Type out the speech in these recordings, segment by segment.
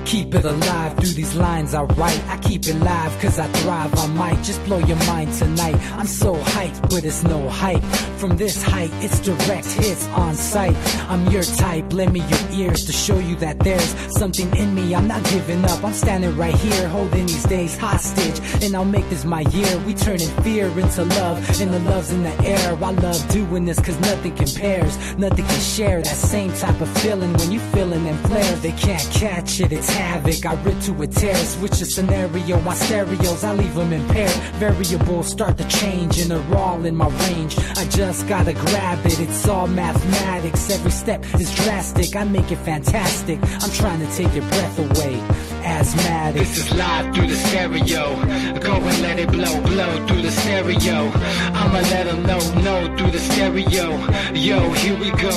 Keep it alive through these lines I write. I keep it live cause I thrive. I might just blow your mind tonight. I'm so hyped, but it's no hype. From this height, it's direct hits on sight. I'm your type, lend me your ears to show you that there's something in me. I'm not giving up, I'm standing right here, holding these days hostage. And I'll make this my year. We turning fear into love, and the love's in the air. I love doing this cause nothing compares. Nothing can share that same type of feeling when you feeling them flares. They can't catch it, it's havoc. I rip to a tear, switch a scenario. My stereos, I leave them impaired. Variables start to change and they're all in my range. I just gotta grab it, it's all mathematics. Every step is drastic, I make it fantastic. I'm trying to take your breath away. Asthmatic. This is live through the stereo. Go and let it blow, blow through the stereo. I'ma let them know through the stereo. Yo, here we go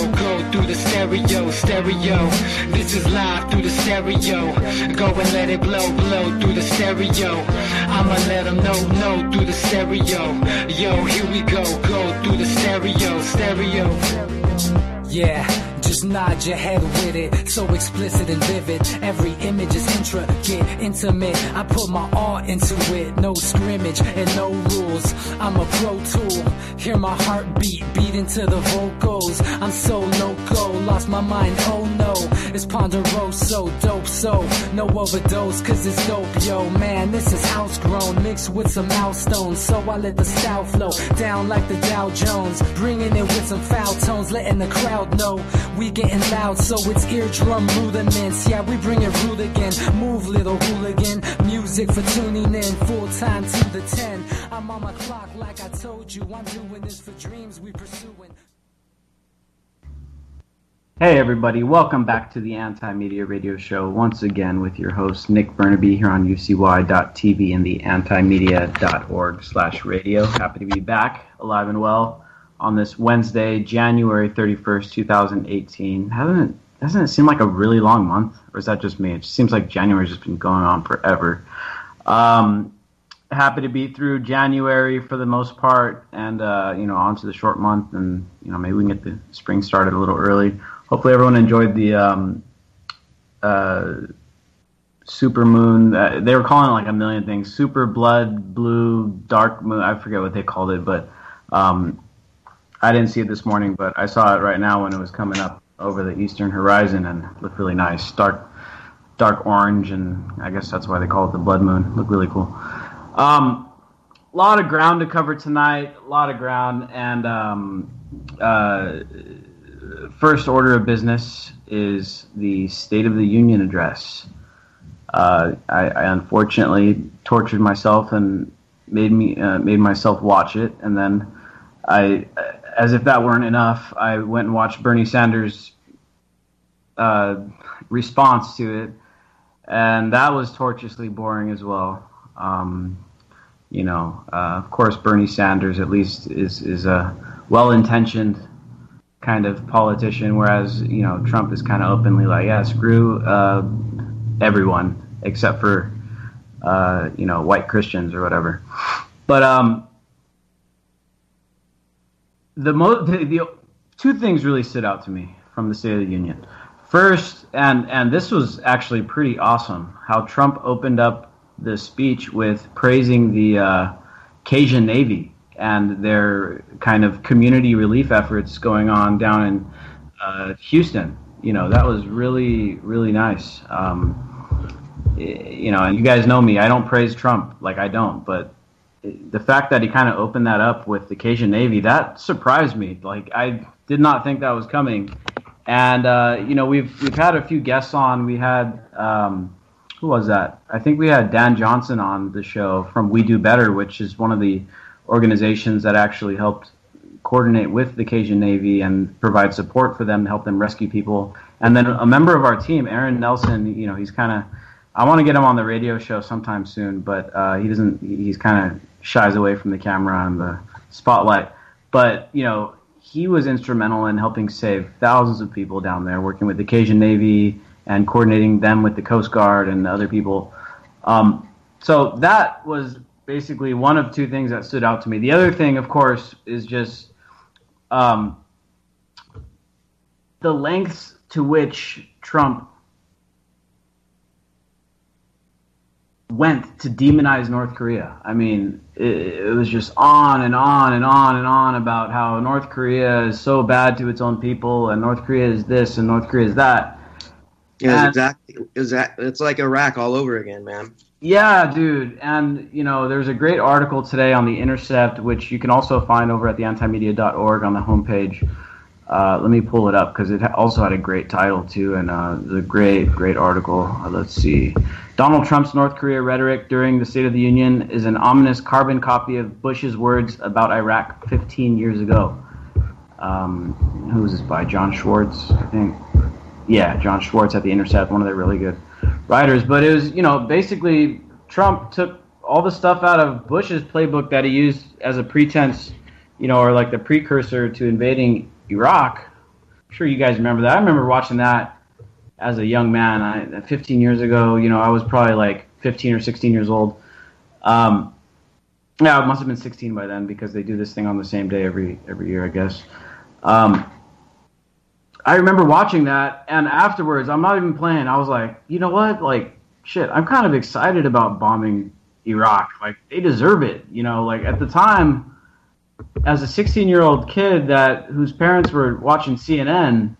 through the stereo, stereo. This is live through the stereo. Go and let it blow, blow through the stereo. I'ma let them know through the stereo. Yo, here we go through the stereo, stereo. Yeah, just nod your head with it, so explicit and vivid. Every image is intricate, intimate. I put my all into it, no scrimmage and no rules. I'm a pro tool, hear my heartbeat, beat into the vocals. I'm so loco, lost my mind, oh no. It's ponderoso, dope, so no overdose, cause it's dope, yo. Man, this is house grown, mixed with some milestones. So I let the style flow down like the Dow Jones, bringing it with some foul tones, letting the crowd know we getting loud, so it's eardrum rudiments. Yeah, we bring it rude again. Move, little hooligan. Music for tuning in, full time to the 10. I'm on my clock like I told you. I'm doing this for dreams we pursuing. Hey everybody, welcome back to the Anti-Media Radio Show once again with your host Nick Bernabe here on UCY.tv and the antimedia.org/radio. Happy to be back alive and well on this Wednesday, January 31st, 2018. Doesn't it seem like a really long month? Or is that just me? It just seems like January's just been going on forever. Happy to be through January for the most part and, on to the short month. And, maybe we can get the spring started a little early. Hopefully everyone enjoyed the super moon. They were calling it like a million things. Super blood, blue, dark moon. I forget what they called it, but I didn't see it this morning, but I saw it right now when it was coming up over the eastern horizon and it looked really nice. Dark orange, and I guess that's why they call it the blood moon. Looked really cool. A lot of ground to cover tonight, and first order of business is the State of the Union address. I unfortunately tortured myself and made myself watch it, and then as if that weren't enough, I went and watched Bernie Sanders' response to it, and that was tortuously boring as well. Of course, Bernie Sanders at least is a well-intentioned kind of politician, whereas Trump is kind of openly like, yeah, screw everyone except for white Christians or whatever. But the two things really stood out to me from the State of the Union. First, and this was actually pretty awesome, how Trump opened up the speech with praising the Cajun Navy and their kind of community relief efforts going on down in Houston. That was really, really nice. And you guys know me, I don't praise Trump, like I don't, but the fact that he kind of opened that up with the Cajun Navy, that surprised me. Like, I did not think that was coming. And, we've had a few guests on. We had, who was that? I think we had Dan Johnson on the show from We Do Better, which is one of the organizations that actually helped coordinate with the Cajun Navy and provide support for them to help them rescue people. And then a member of our team, Aaron Nelson, he's kind of, I want to get him on the radio show sometime soon, but he's kind of shies away from the camera and the spotlight. But, he was instrumental in helping save thousands of people down there, working with the Cajun Navy and coordinating them with the Coast Guard and other people. So that was basically one of two things that stood out to me. The other thing, of course, is just the lengths to which Trump went to demonize North Korea. I mean, it was just on and on and on and on about how North Korea is so bad to its own people, and North Korea is this and North Korea is that. Yeah, it's like Iraq all over again, man. Yeah, dude. And, there's a great article today on The Intercept, which you can also find over at theantimedia.org on the homepage. Let me pull it up because it also had a great title, too, and the great article. Let's see. Donald Trump's North Korea rhetoric during the State of the Union is an ominous carbon copy of Bush's words about Iraq 15 years ago. Who was this by? John Schwartz, I think. Yeah, John Schwartz at The Intercept, one of their really good writers. But it was, basically Trump took all the stuff out of Bush's playbook that he used as a pretense, or like the precursor to invading Iraq. I'm sure you guys remember that. I remember watching that as a young man. 15 years ago, I was probably like 15 or 16 years old. Yeah, I must have been 16 by then because they do this thing on the same day every year, I guess. I remember watching that, and afterwards, I'm not even playing. I was like, you know what? Like, shit, I'm kind of excited about bombing Iraq. Like, they deserve it. Like, at the time, as a 16-year-old kid whose parents were watching CNN,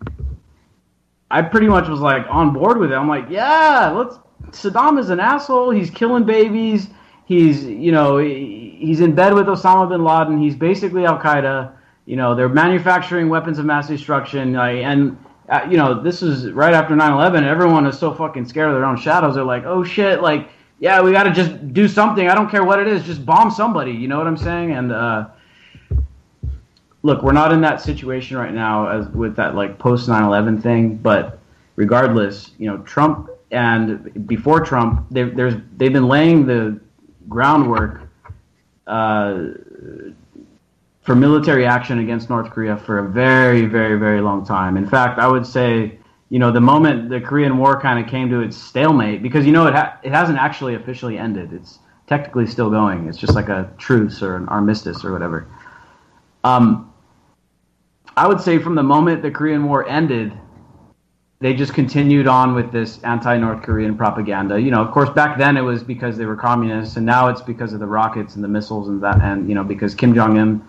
I pretty much was, like, on board with it. I'm like, yeah, Saddam is an asshole. He's killing babies. He's in bed with Osama bin Laden. He's basically Al-Qaeda. They're manufacturing weapons of mass destruction, this is right after 9/11. Everyone is so fucking scared of their own shadows. They're like, oh shit, like, yeah, we got to just do something. I don't care what it is, just bomb somebody. You know what I'm saying? And look, we're not in that situation right now as with that like post 9/11 thing. But regardless, Trump and before Trump, they've been laying the groundwork for military action against North Korea for a very, very, very long time. In fact, I would say, the moment the Korean War kind of came to its stalemate, because, it hasn't actually officially ended. It's technically still going. It's just like a truce or an armistice or whatever. I would say from the moment the Korean War ended, they just continued on with this anti-North Korean propaganda. Of course, back then it was because they were communists, and now it's because of the rockets and the missiles and that, and, because Kim Jong-un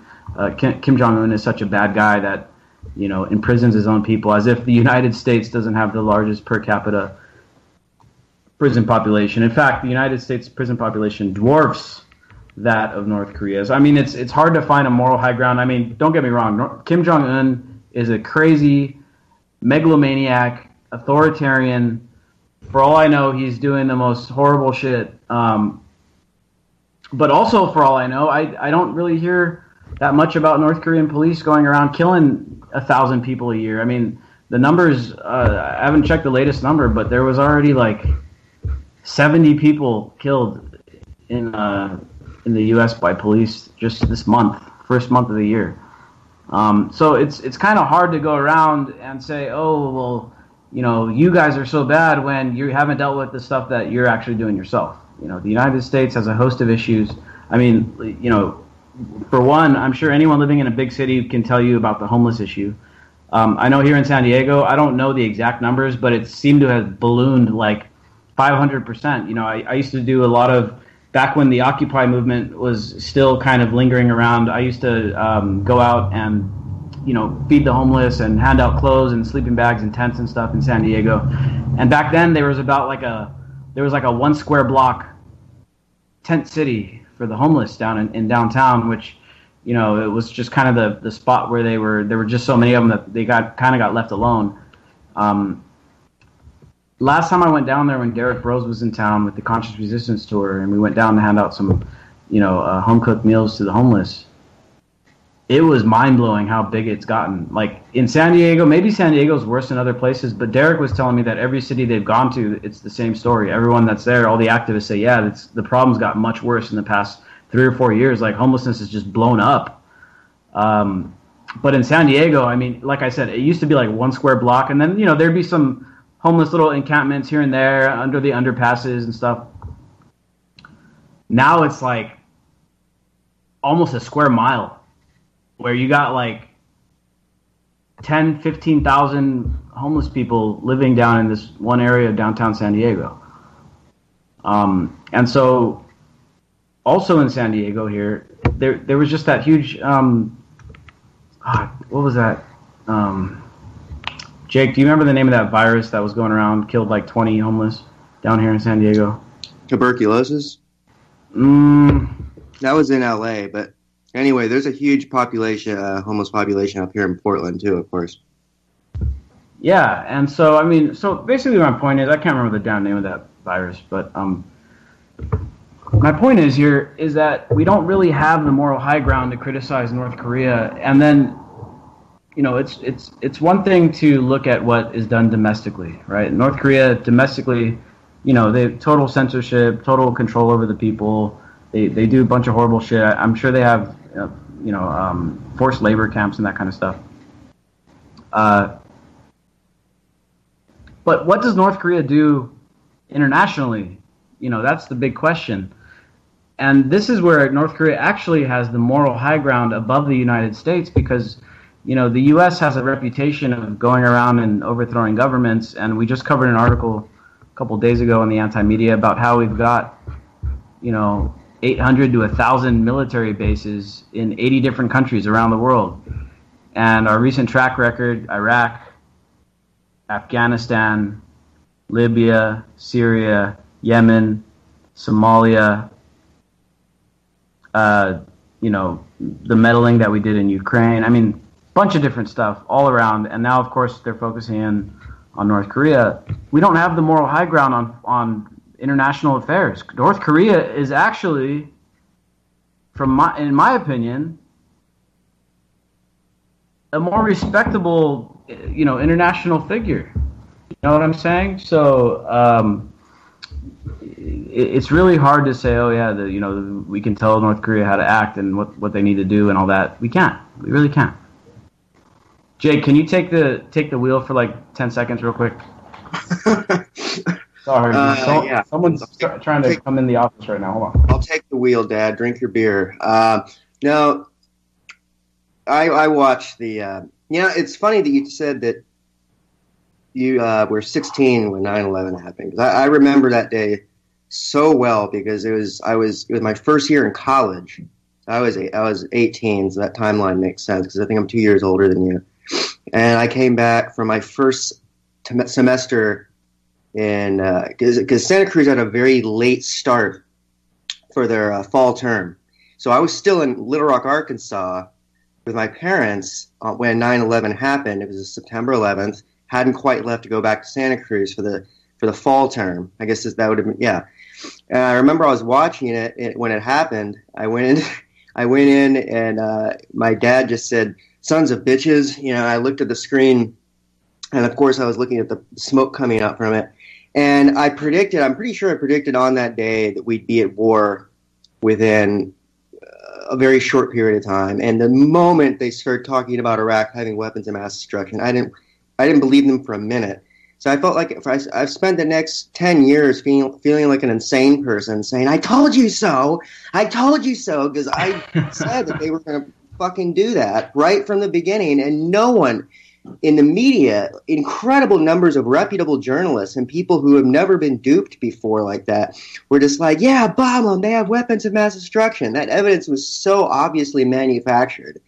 is such a bad guy that, imprisons his own people, as if the United States doesn't have the largest per capita prison population. In fact, the United States prison population dwarfs that of North Korea's. I mean, it's hard to find a moral high ground. I mean, don't get me wrong. Kim Jong-un is a crazy megalomaniac, authoritarian. For all I know, he's doing the most horrible shit. But also, for all I know, I don't really hear that much about North Korean police going around killing 1,000 people a year. I mean, the numbers, I haven't checked the latest number, but there was already like 70 people killed in the U.S. by police just this month, first month of the year. So it's kind of hard to go around and say, oh, well, you guys are so bad when you haven't dealt with the stuff that you're actually doing yourself. The United States has a host of issues. I mean, for one, I'm sure anyone living in a big city can tell you about the homeless issue. I know here in San Diego, I don't know the exact numbers, but it seemed to have ballooned like 500%. I used to do a lot of, back when the Occupy movement was still kind of lingering around, I used to go out and, feed the homeless and hand out clothes and sleeping bags and tents and stuff in San Diego. And back then there was a 1 square block tent city for the homeless down in downtown, which, it was just kind of the spot where there were just so many of them that they got left alone. Last time I went down there when Derek Bros was in town with the Conscious Resistance tour, and we went down to hand out some, home cooked meals to the homeless. It was mind blowing how big it's gotten. Like in San Diego, maybe San Diego's worse than other places, but Derek was telling me that every city they've gone to, it's the same story. Everyone that's there, all the activists say, yeah, the problem's got much worse in the past 3 or 4 years. Like homelessness is just blown up. But in San Diego, I mean, like I said, it used to be like 1 square block, and then there'd be some homeless little encampments here and there under the underpasses and stuff. Now it's like almost a square mile, where you got like 10, 15,000 homeless people living down in this one area of downtown San Diego. And so, also in San Diego here, there was just that huge. What was that? Jake, do you remember the name of that virus that was going around, killed like 20 homeless down here in San Diego? Tuberculosis? That was in LA, but anyway, there's a huge population, homeless population up here in Portland too, of course. Yeah, and so, I mean, so basically my point is, I can't remember the damn name of that virus, but my point is here is that we don't really have the moral high ground to criticize North Korea, and then, you know, it's one thing to look at what is done domestically, right? North Korea domestically, you know, they have total censorship, total control over the people. They do a bunch of horrible shit. I'm sure they have, forced labor camps and that kind of stuff. But what does North Korea do internationally? You know, that's the big question. And this is where North Korea actually has the moral high ground above the United States, because, you know, the U.S. has a reputation of going around and overthrowing governments. And we just covered an article a couple days ago in the anti-media about how we've got, 800 to 1,000 military bases in 80 different countries around the world. And our recent track record, Iraq, Afghanistan, Libya, Syria, Yemen, Somalia, the meddling that we did in Ukraine. I mean, bunch of different stuff all around. And now, of course, they're focusing in on North Korea. We don't have the moral high ground on international affairs. North Korea is actually, in my opinion, a more respectable, international figure. You know what I'm saying? So it's really hard to say, oh yeah, we can tell North Korea how to act and what they need to do and all that. We can't. We really can't. Jake, can you take the wheel for like 10 seconds real quick? Sorry, yeah. Someone's trying to come in the office right now. Hold on. I'll take the wheel, Dad. Drink your beer. No, I watched the. It's funny that you said that you were 16 when 9/11 happened. I remember that day so well because it was my first year in college. I was 18, so that timeline makes sense because I think I'm 2 years older than you. And I came back from my first semester in because Santa Cruz had a very late start for their fall term. So I was still in Little Rock, Arkansas with my parents when 9/11 happened. It was September 11th. Hadn't quite left to go back to Santa Cruz for the fall term. I guess that would have been, yeah. And I remember I was watching it when it happened. I went in and my dad just said, "Sons of bitches." I looked at the screen, and of course I was looking at the smoke coming up from it. And I'm pretty sure I predicted on that day that we'd be at war within a very short period of time. And the moment they started talking about Iraq having weapons of mass destruction, I didn't believe them for a minute. So I felt like I've spent the next 10 years feeling like an insane person saying, "I told you so. I told you so," because I said that they were going to fucking do that right from the beginning. And no one in the media, incredible numbers of reputable journalists and people who have never been duped before like that, were just like, "Yeah, bomb them. They have weapons of mass destruction." That evidence was so obviously manufactured.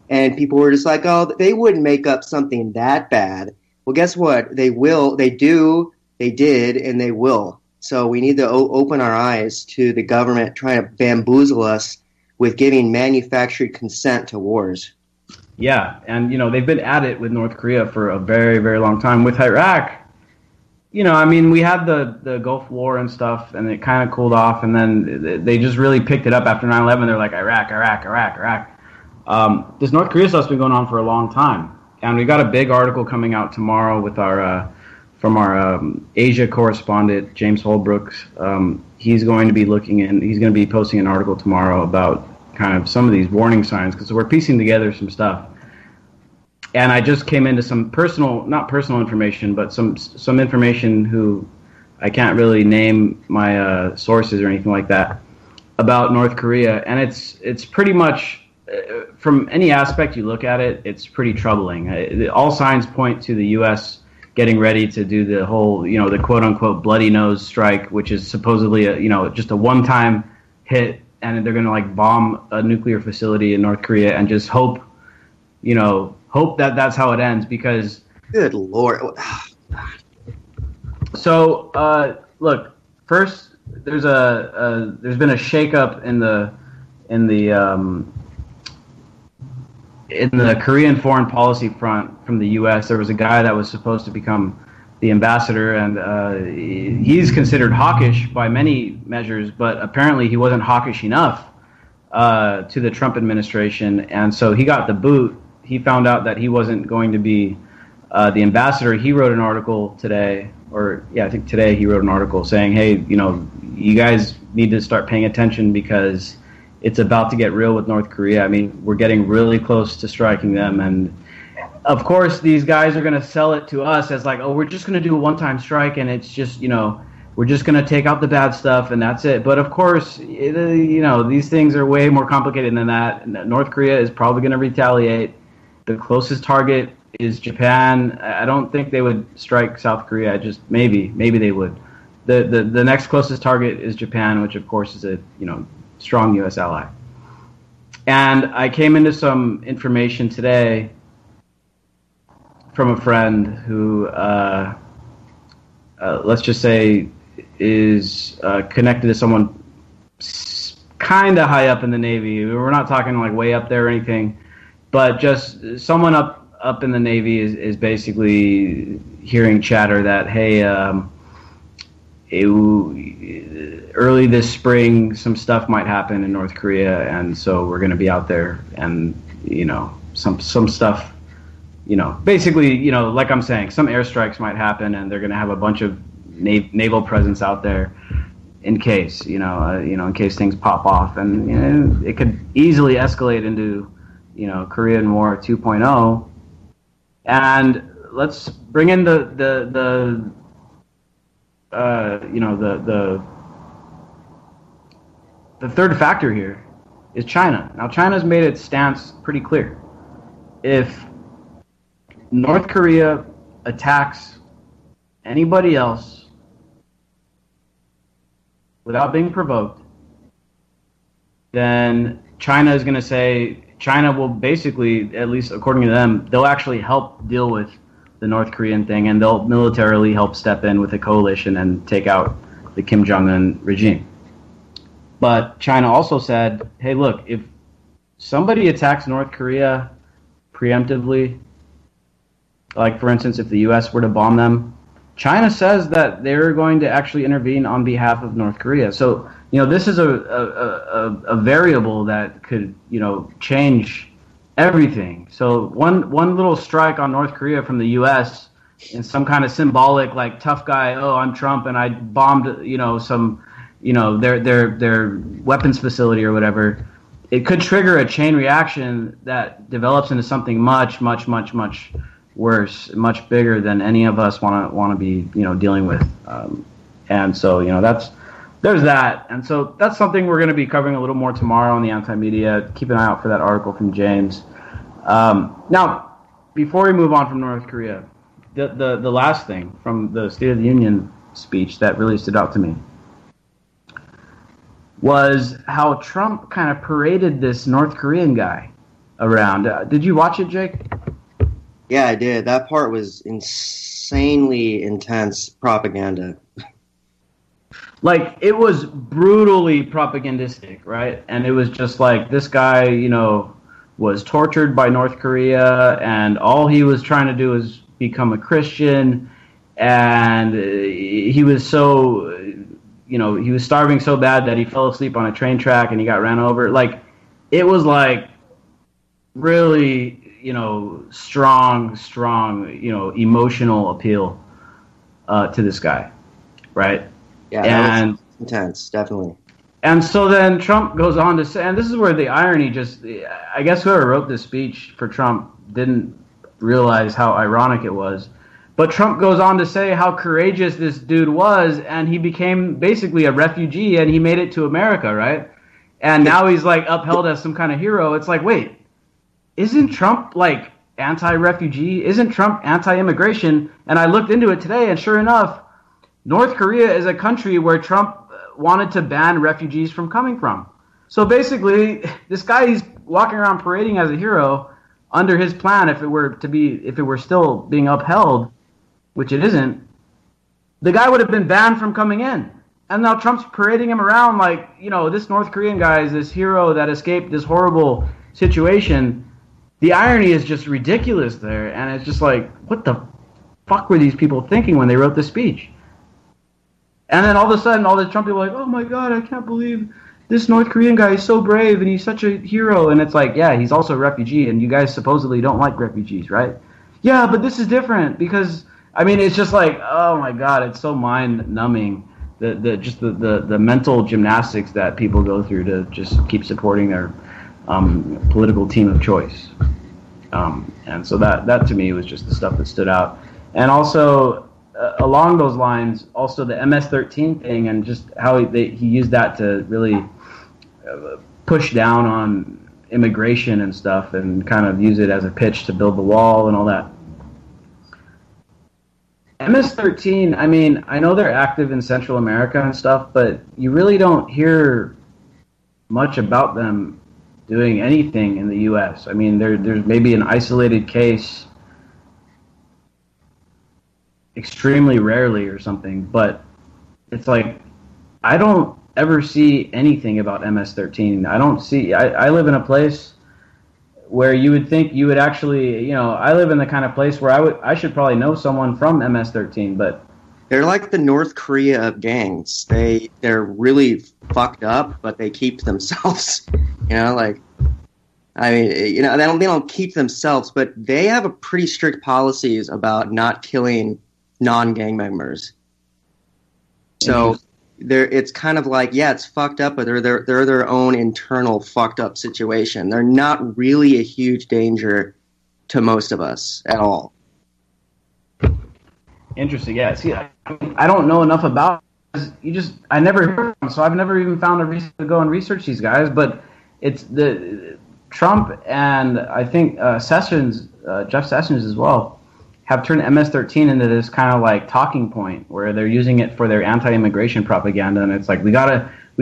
And people were just like, "Oh, they wouldn't make up something that bad." Well, guess what? They will. They do. They did, and they will. So we need to open our eyes to the government trying to bamboozle us with giving manufactured consent to wars. Yeah, and they've been at it with North Korea for a very, very long time. With Iraq, we had the Gulf War and stuff, and it kind of cooled off, and then they just really picked it up after 9/11. They're like, Iraq. This North Korea stuff's been going on for a long time, and we got a big article coming out tomorrow with from our Asia correspondent James Holbrooks. He's going to be he's going to be posting an article tomorrow about kind of some of these warning signs, because we're piecing together some stuff. And I just came into some not personal information, but some information who I can't really name my sources or anything like that about North Korea. And it's pretty much, from any aspect you look at it, it's pretty troubling. All signs point to the U.S. getting ready to do the whole, the quote unquote bloody nose strike, which is supposedly just a one-time hit, and they're going to like bomb a nuclear facility in North Korea and just hope that that's how it ends, because good Lord. So look, first there's been a shakeup in the Korean foreign policy front from the U.S. There was a guy that was supposed to become the ambassador, and he's considered hawkish by many measures, but apparently he wasn't hawkish enough to the Trump administration, and so he got the boot. He found out that he wasn't going to be the ambassador. He wrote an article today, I think today he wrote an article saying, hey, you guys need to start paying attention because it's about to get real with North Korea. I mean, we're getting really close to striking them, and of course these guys are going to sell it to us as like, oh, we're just going to do a one-time strike, and it's just, we're just going to take out the bad stuff, and that's it. But of course, these things are way more complicated than that. North Korea is probably going to retaliate. The closest target is Japan. I don't think they would strike South Korea. Just maybe they would. The next closest target is Japan, which of course is a strong U.S. ally. And I came into some information today from a friend who, let's just say, is connected to someone kind of high up in the Navy. We're not talking like way up there or anything, but just someone up in the Navy is basically hearing chatter that, hey, early this spring, some stuff might happen in North Korea, and so we're going to be out there, and some stuff, basically, like I'm saying, some airstrikes might happen, and they're going to have a bunch of naval presence out there in case, in case things pop off, and it could easily escalate into, Korean War 2.0, and let's bring in the third factor here is China. Now, China's made its stance pretty clear. If North Korea attacks anybody else without being provoked, then China is going to say, China will basically, at least according to them, they'll actually help deal with the North Korean thing, and they'll militarily help step in with a coalition and take out the Kim Jong-un regime. But China also said, hey, look, if somebody attacks North Korea preemptively, like, for instance, if the U.S. were to bomb them, China says that they're going to actually intervene on behalf of North Korea. So, this is a variable that could, change everything. So one little strike on North Korea from the U.S. in some kind of symbolic, like, tough guy, oh, I'm Trump and I bombed, some, their weapons facility or whatever, it could trigger a chain reaction that develops into something much, much, much, much worse, much bigger than any of us want to be, dealing with. And so, there's that. And so that's something we're going to be covering a little more tomorrow on the Anti-Media. Keep an eye out for that article from James. Now, before we move on from North Korea, the last thing from the State of the Union speech that really stood out to me was how Trump kind of paraded this North Korean guy around. Did you watch it, Jake? Yeah, I did. That part was insanely intense propaganda. Like, it was brutally propagandistic, right? And it was just like, this guy, was tortured by North Korea, and all he was trying to do was become a Christian, and he was so, he was starving so bad that he fell asleep on a train track and he got ran over. Like, it was like really, strong, emotional appeal to this guy, right? Yeah, that was intense, definitely. And so then Trump goes on to say, and this is where the irony I guess whoever wrote this speech for Trump didn't realize how ironic it was. But Trump goes on to say how courageous this dude was, and he became basically a refugee, and he made it to America, right? And now he's like upheld as some kind of hero. It's like, wait, isn't Trump like anti-refugee? Isn't Trump anti-immigration? And I looked into it today, and sure enough, North Korea is a country where Trump wanted to ban refugees from coming from. So basically, this guy, he's walking around parading as a hero under his plan. If it were still being upheld, which it isn't, the guy would have been banned from coming in. And now Trump's parading him around like, this North Korean guy is this hero that escaped this horrible situation. The irony is just ridiculous there. And it's just like, what the fuck were these people thinking when they wrote this speech? And then all of a sudden, all the Trump people are like, oh my God, I can't believe this North Korean guy is so brave and he's such a hero. And it's like, yeah, he's also a refugee, and you guys supposedly don't like refugees, right? Yeah, but this is different because, it's just like, oh my God, it's so mind-numbing, the mental gymnastics that people go through to just keep supporting their political team of choice. And so that to me was just the stuff that stood out. And also, along those lines, also the MS-13 thing, and just how he used that to really push down on immigration and stuff, and kind of use it as a pitch to build the wall and all that. MS-13, I know they're active in Central America and stuff, but you really don't hear much about them doing anything in the U.S. There's maybe an isolated case extremely rarely or something, but it's like I don't ever see anything about MS-13. I live in a place where you would think you would actually, I live in the kind of place where I should probably know someone from MS-13, but they're like the North Korea of gangs. They're really fucked up, but they keep themselves. They don't keep themselves, but they have a pretty strict policies about not killing non-gang members. So it's kind of like, yeah, it's fucked up, but they're their own internal fucked up situation. They're not really a huge danger to most of us at all. Interesting. Yeah. See, I don't know enough about it. I never heard of them, so I've never even found a reason to go and research these guys. But it's the Trump and I think Sessions, Jeff Sessions as well, have turned MS-13 into this kind of like talking point where they're using it for their anti-immigration propaganda, and it's like we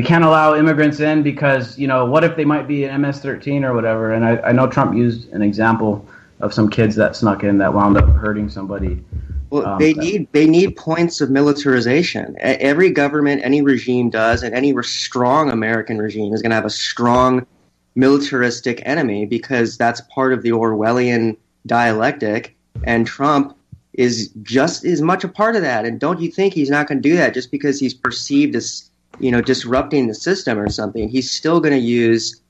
can't allow immigrants in because what if they might be an MS-13 or whatever. And I know Trump used an example of some kids that snuck in that wound up hurting somebody. Well, they need points of militarization. Every government, any regime does, and any strong American regime is going to have a strong militaristic enemy because that's part of the Orwellian dialectic. And Trump is just as much a part of that. And don't you think he's not going to do that just because he's perceived as, disrupting the system or something? He's still going to use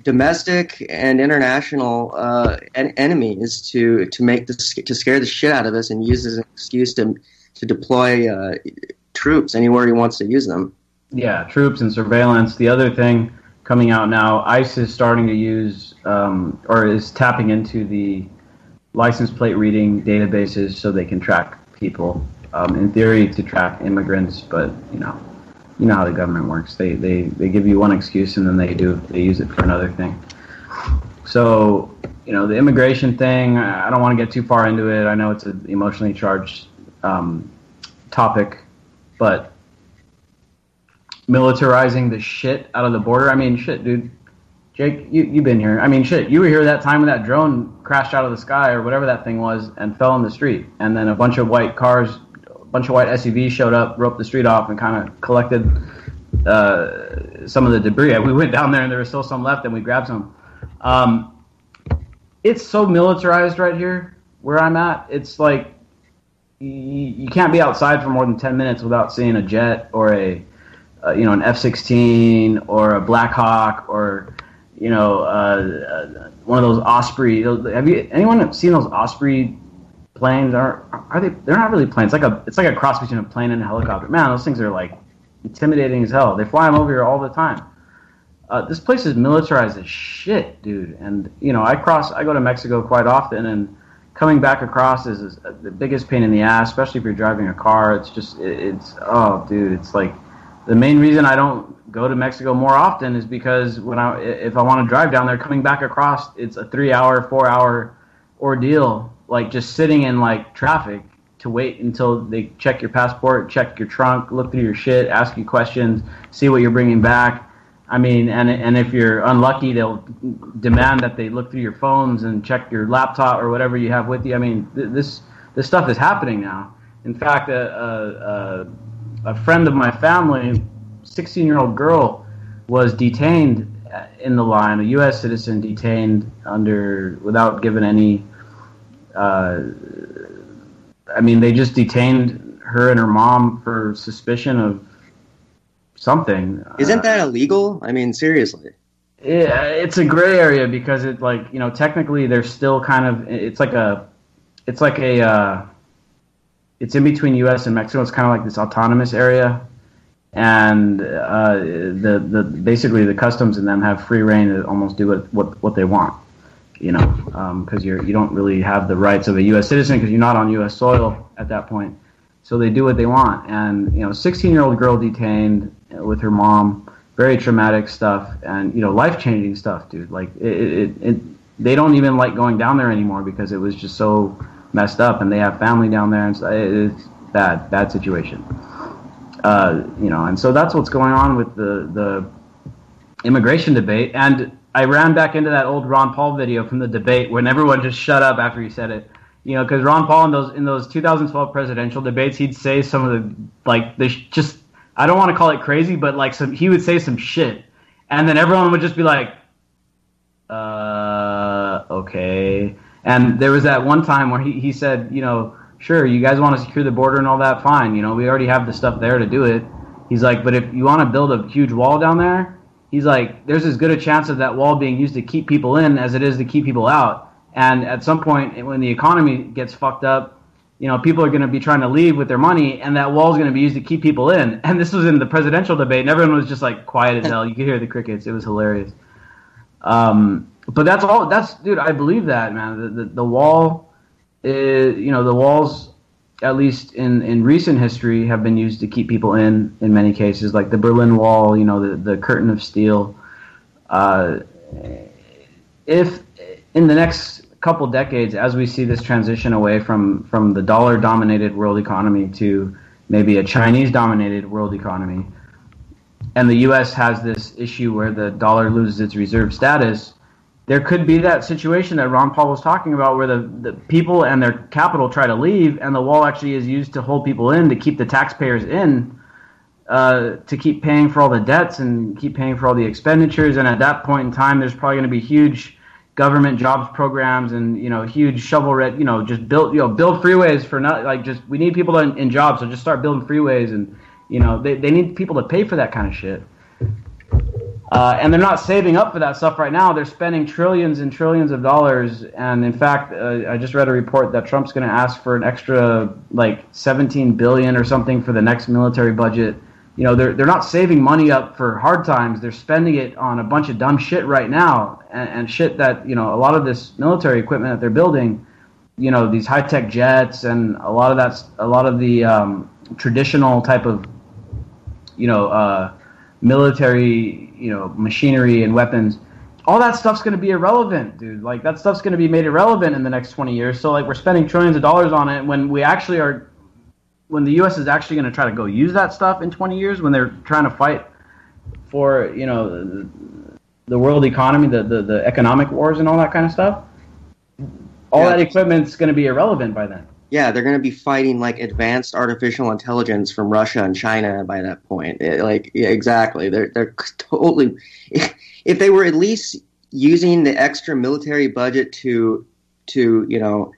domestic and international enemies to scare the shit out of us and use as an excuse to deploy troops anywhere he wants to use them. Yeah, troops and surveillance. The other thing coming out now, ICE is starting to use or is tapping into the license plate reading databases so they can track people. In theory, to track immigrants, but you know how the government works. They give you one excuse and then they use it for another thing. So the immigration thing, I don't want to get too far into it. I know it's an emotionally charged topic, but militarizing the shit out of the border. Shit, dude. Jake, you've been here. You were here that time when that drone crashed out of the sky or whatever that thing was and fell in the street. And then a bunch of white SUVs showed up, roped the street off, and kind of collected some of the debris. We went down there and there was still some left and we grabbed some. It's so militarized right here where I'm at. It's like you can't be outside for more than 10 minutes without seeing a jet or an F-16 or a Black Hawk or one of those Osprey. Anyone seen those Osprey planes? Are they? They're not really planes. It's like a cross between a plane and a helicopter. Man, those things are like intimidating as hell. They fly them over here all the time. This place is militarized as shit, dude. And I go to Mexico quite often, and coming back across is the biggest pain in the ass, especially if you're driving a car. It's like the main reason I don't go to Mexico more often is because if I want to drive down there, coming back across, it's a 3-hour, 4-hour ordeal, like just sitting in like traffic to wait until they check your passport, check your trunk, look through your shit, ask you questions, see what you're bringing back. I mean, and if you're unlucky, they'll demand that they look through your phones and check your laptop or whatever you have with you. I mean, this stuff is happening now. In fact, a friend of my family, 16-year-old girl, was detained in the line, a U.S. citizen detained without giving any. I mean, they just detained her and her mom for suspicion of something. Isn't that illegal? I mean, seriously. It's a gray area because it, like, you know, technically they're still kind of. It's in between U.S. and Mexico. It's kind of like this autonomous area, and basically the customs in them have free reign to almost do what they want. You know, because you don't really have the rights of a U.S. citizen because you're not on U.S. soil at that point. So they do what they want. And, you know, 16-year-old girl detained with her mom, very traumatic stuff and, you know, life-changing stuff, dude. Like, they don't even like going down there anymore because it was just so messed up, and they have family down there, and so it's bad situation. You know, and so that's what's going on with the immigration debate. And I ran back into that old Ron Paul video from the debate when everyone just shut up after he said it. You know, because Ron Paul in those 2012 presidential debates, he'd say some of the, like, I don't want to call it crazy, but like he would say some shit, and then everyone would just be like, okay. And there was that one time where he said, you know, sure, you guys want to secure the border and all that, fine. You know, we already have the stuff there to do it. He's like, but if you want to build a huge wall down there, he's like, there's as good a chance of that wall being used to keep people in as it is to keep people out. And at some point, when the economy gets fucked up, you know, people are going to be trying to leave with their money, and that wall is going to be used to keep people in. And this was in the presidential debate, and everyone was just like quiet as hell. You could hear the crickets. It was hilarious. But that's all. Dude, I believe that, man. The wall is, you know, the walls, at least in recent history, have been used to keep people in many cases, like the Berlin Wall, you know, the curtain of steel. If in the next couple decades, as we see this transition away from the dollar-dominated world economy to maybe a Chinese-dominated world economy, and the U.S. has this issue where the dollar loses its reserve status, there could be that situation that Ron Paul was talking about where the people and their capital try to leave, and the wall actually is used to hold people in, to keep the taxpayers in, to keep paying for all the debts and keep paying for all the expenditures. And at that point in time, there's probably going to be huge government jobs programs and, you know, huge shovel-ready, you know, just build freeways for not, like, just, we need people in jobs, so just start building freeways. And, you know, they need people to pay for that kind of shit. And they're not saving up for that stuff right now. They're spending trillions and trillions of dollars. And in fact, I just read a report that Trump's going to ask for an extra, like, $17 billion or something for the next military budget. You know, they're not saving money up for hard times. They're spending it on a bunch of dumb shit right now, and shit that, you know, a lot of this military equipment that they're building, you know, these high-tech jets and a lot of the traditional type of, you know, military, you know, machinery and weapons, all that stuff's going to be irrelevant, dude. Like, that stuff's going to be made irrelevant in the next 20 years. So, like, we're spending trillions of dollars on it when we actually are. When the U.S. is actually going to try to go use that stuff in 20 years, when they're trying to fight for, you know, the world economy, the economic wars and all that kind of stuff, all that equipment's going to be irrelevant by then. Yeah, they're going to be fighting, like, advanced artificial intelligence from Russia and China by that point. Exactly. They're totally. If they were at least using the extra military budget to you know,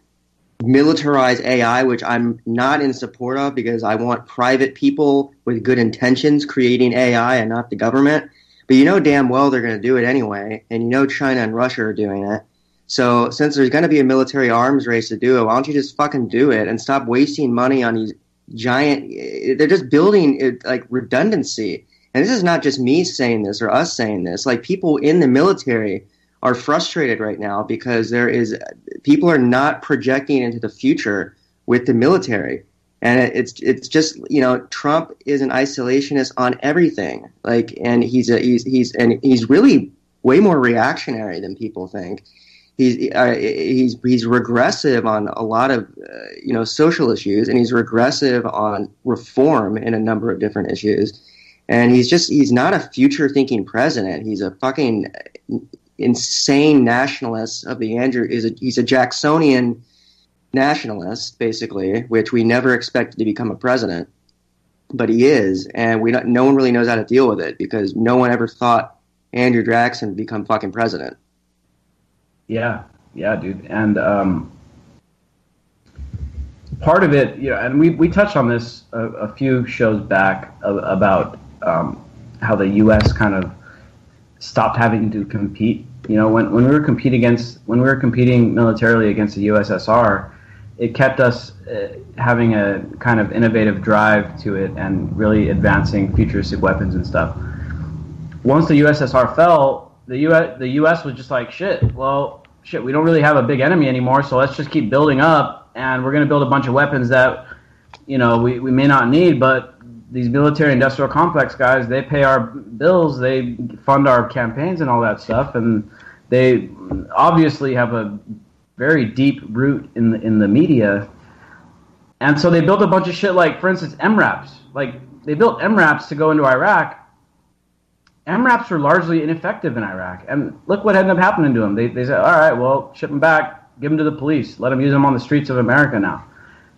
militarize AI, which I'm not in support of because I want private people with good intentions creating AI and not the government. But you know damn well they're going to do it anyway, and you know China and Russia are doing it. So since there's going to be a military arms race to do it, why don't you just fucking do it and stop wasting money on these giant... They're just building it, like, redundancy. And this is not just me saying this or us saying this. Like, people in the military are frustrated right now because people are not projecting into the future with the military. And it's just, Trump is an isolationist on everything. Like, and he's really way more reactionary than people think. He's regressive on a lot of social issues, and he's regressive on reform in a number of different issues. And he's not a future thinking president. He's a fucking insane nationalist of the Andrew. He's a Jacksonian nationalist, basically, which we never expected to become a president, but he is, and no one really knows how to deal with it because no one ever thought Andrew Jackson would become fucking president. Yeah, dude, and part of it, and we touched on this a few shows back about how the U.S. kind of stopped having to compete. When we were competing militarily against the USSR, it kept us having a kind of innovative drive to it and really advancing futuristic weapons and stuff. Once the USSR fell, the US was just like, shit, we don't really have a big enemy anymore, so let's just keep building up, and we're going to build a bunch of weapons that, we may not need, but these military industrial complex guys, they pay our bills, they fund our campaigns and all that stuff, and they obviously have a very deep root in the media. And so they built a bunch of shit like, for instance, MRAPs. Like, they built MRAPs to go into Iraq. MRAPs were largely ineffective in Iraq. And look what ended up happening to them. They said, all right, well, ship them back, give them to the police, let them use them on the streets of America now.